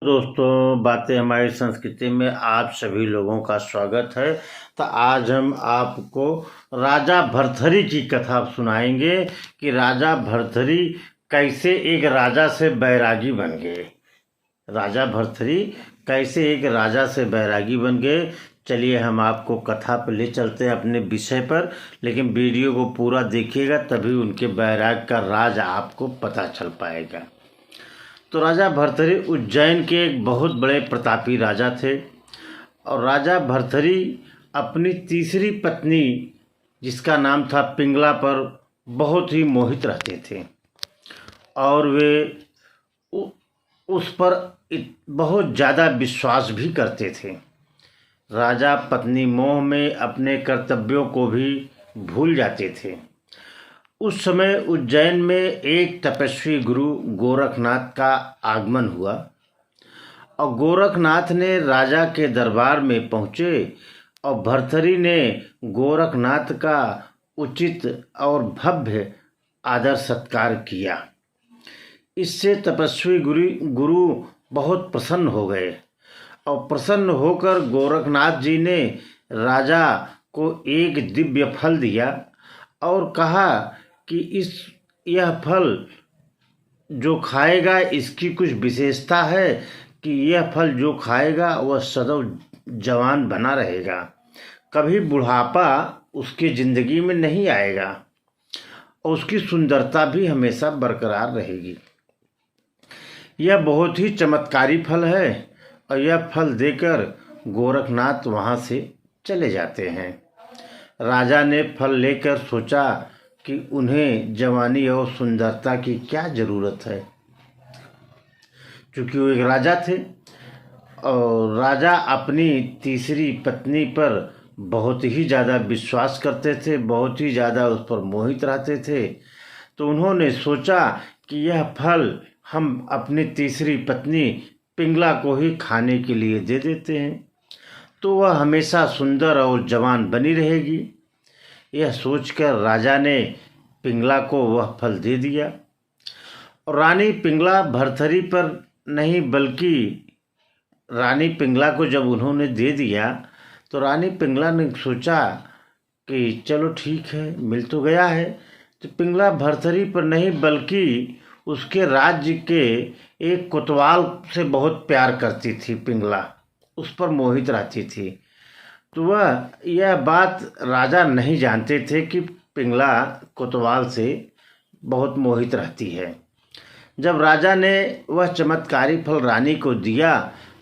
दोस्तों, बातें हमारी संस्कृति में आप सभी लोगों का स्वागत है। तो आज हम आपको राजा भर्तृहरि की कथा सुनाएंगे कि राजा भर्तृहरि कैसे एक राजा से बैरागी बन गए। राजा भर्तृहरि कैसे एक राजा से बैरागी बन गए। चलिए हम आपको कथा पर ले चलते हैं अपने विषय पर, लेकिन वीडियो को पूरा देखिएगा तभी उनके बैराग का राज आपको पता चल पाएगा। तो राजा भर्तृहरि उज्जैन के एक बहुत बड़े प्रतापी राजा थे और राजा भर्तृहरि अपनी तीसरी पत्नी जिसका नाम था पिंगला पर बहुत ही मोहित रहते थे और वे उस पर बहुत ज़्यादा विश्वास भी करते थे। राजा पत्नी मोह में अपने कर्तव्यों को भी भूल जाते थे। उस समय उज्जैन में एक तपस्वी गुरु गोरखनाथ का आगमन हुआ और गोरखनाथ ने राजा के दरबार में पहुँचे और भर्तृहरि ने गोरखनाथ का उचित और भव्य आदर सत्कार किया। इससे तपस्वी गुरु बहुत प्रसन्न हो गए और प्रसन्न होकर गोरखनाथ जी ने राजा को एक दिव्य फल दिया और कहा कि यह फल जो खाएगा इसकी कुछ विशेषता है कि यह फल जो खाएगा वह सदैव जवान बना रहेगा, कभी बुढ़ापा उसकी ज़िंदगी में नहीं आएगा और उसकी सुंदरता भी हमेशा बरकरार रहेगी। यह बहुत ही चमत्कारी फल है और यह फल देकर गोरखनाथ वहाँ से चले जाते हैं। राजा ने फल लेकर सोचा कि उन्हें जवानी और सुंदरता की क्या ज़रूरत है, क्योंकि वो एक राजा थे और राजा अपनी तीसरी पत्नी पर बहुत ही ज़्यादा विश्वास करते थे, बहुत ही ज़्यादा उस पर मोहित रहते थे। तो उन्होंने सोचा कि यह फल हम अपनी तीसरी पत्नी पिंगला को ही खाने के लिए दे देते हैं, तो वह हमेशा सुंदर और जवान बनी रहेगी। यह सोचकर राजा ने पिंगला को वह फल दे दिया और रानी पिंगला भर्तृहरि पर नहीं बल्कि रानी पिंगला को जब उन्होंने दे दिया तो रानी पिंगला ने सोचा कि चलो ठीक है, मिल तो गया है। तो पिंगला भर्तृहरि पर नहीं बल्कि उसके राज्य के एक कोतवाल से बहुत प्यार करती थी। पिंगला उस पर मोहित रहती थी। तो वह यह बात राजा नहीं जानते थे कि पिंगला कोतवाल से बहुत मोहित रहती है। जब राजा ने वह चमत्कारी फल रानी को दिया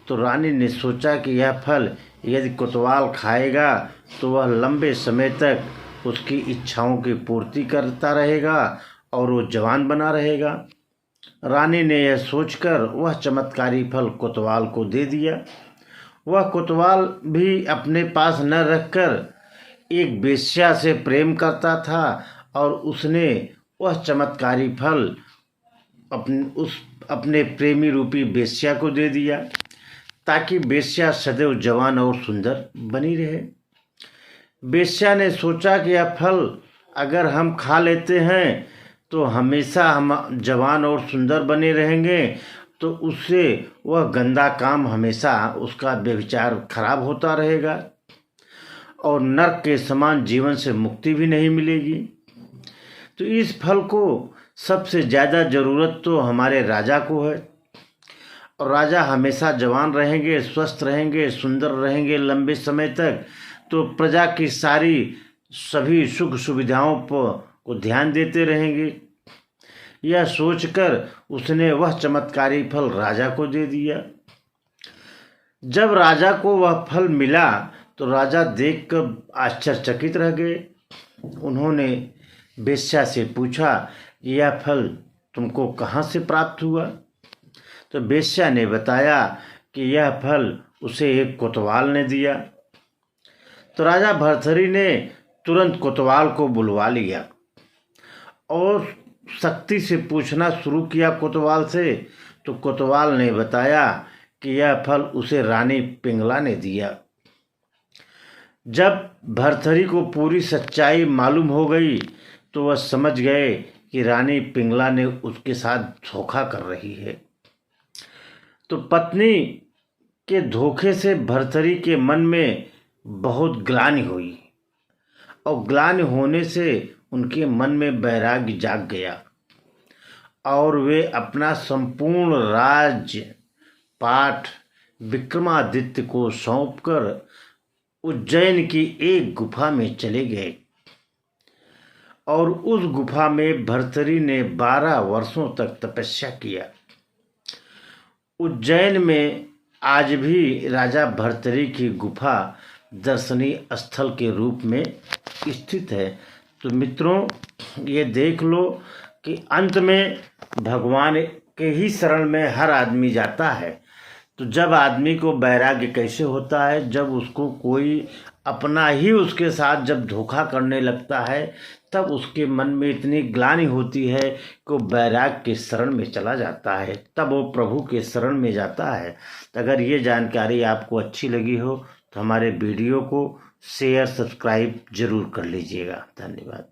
तो रानी ने सोचा कि यह फल यदि कोतवाल खाएगा तो वह लंबे समय तक उसकी इच्छाओं की पूर्ति करता रहेगा और वो जवान बना रहेगा। रानी ने यह सोचकर वह चमत्कारी फल कोतवाल को दे दिया। वह कोतवाल भी अपने पास न रखकर एक वेश्या से प्रेम करता था और उसने वह चमत्कारी फल अपने प्रेमी रूपी वेश्या को दे दिया ताकि वेश्या सदैव जवान और सुंदर बनी रहे। वेश्या ने सोचा कि यह फल अगर हम खा लेते हैं तो हमेशा हम जवान और सुंदर बने रहेंगे, तो उससे वह गंदा काम हमेशा उसका व्यभिचार खराब होता रहेगा और नरक के समान जीवन से मुक्ति भी नहीं मिलेगी। तो इस फल को सबसे ज़्यादा ज़रूरत तो हमारे राजा को है और राजा हमेशा जवान रहेंगे, स्वस्थ रहेंगे, सुंदर रहेंगे लंबे समय तक, तो प्रजा की सभी सुख सुविधाओं को ध्यान देते रहेंगे। यह सोचकर उसने वह चमत्कारी फल राजा को दे दिया। जब राजा को वह फल मिला तो राजा देखकर आश्चर्यचकित रह गए। उन्होंने वेश्या से पूछा कि यह फल तुमको कहाँ से प्राप्त हुआ। तो वेश्या ने बताया कि यह फल उसे एक कोतवाल ने दिया। तो राजा भर्तृहरि ने तुरंत कोतवाल को बुलवा लिया और सख्ती से पूछना शुरू किया कोतवाल से। तो कोतवाल ने बताया कि यह फल उसे रानी पिंगला ने दिया। जब भर्तृहरि को पूरी सच्चाई मालूम हो गई तो वह समझ गए कि रानी पिंगला ने उसके साथ धोखा कर रही है। तो पत्नी के धोखे से भर्तृहरि के मन में बहुत ग्लानि हुई और ग्लानि होने से उनके मन में वैराग्य जाग गया और वे अपना संपूर्ण राज्य पाठ विक्रमादित्य को सौंपकर उज्जैन की एक गुफा में चले गए और उस गुफा में भर्तृहरि ने 12 वर्षों तक तपस्या किया। उज्जैन में आज भी राजा भर्तृहरि की गुफा दर्शनीय स्थल के रूप में स्थित है। तो मित्रों, ये देख लो कि अंत में भगवान के ही शरण में हर आदमी जाता है। तो जब आदमी को वैराग्य कैसे होता है, जब उसको कोई अपना ही उसके साथ जब धोखा करने लगता है, तब उसके मन में इतनी ग्लानि होती है कि वो वैराग्य के शरण में चला जाता है, तब वो प्रभु के शरण में जाता है। तो अगर ये जानकारी आपको अच्छी लगी हो तो हमारे वीडियो को शेयर सब्सक्राइब जरूर कर लीजिएगा। धन्यवाद।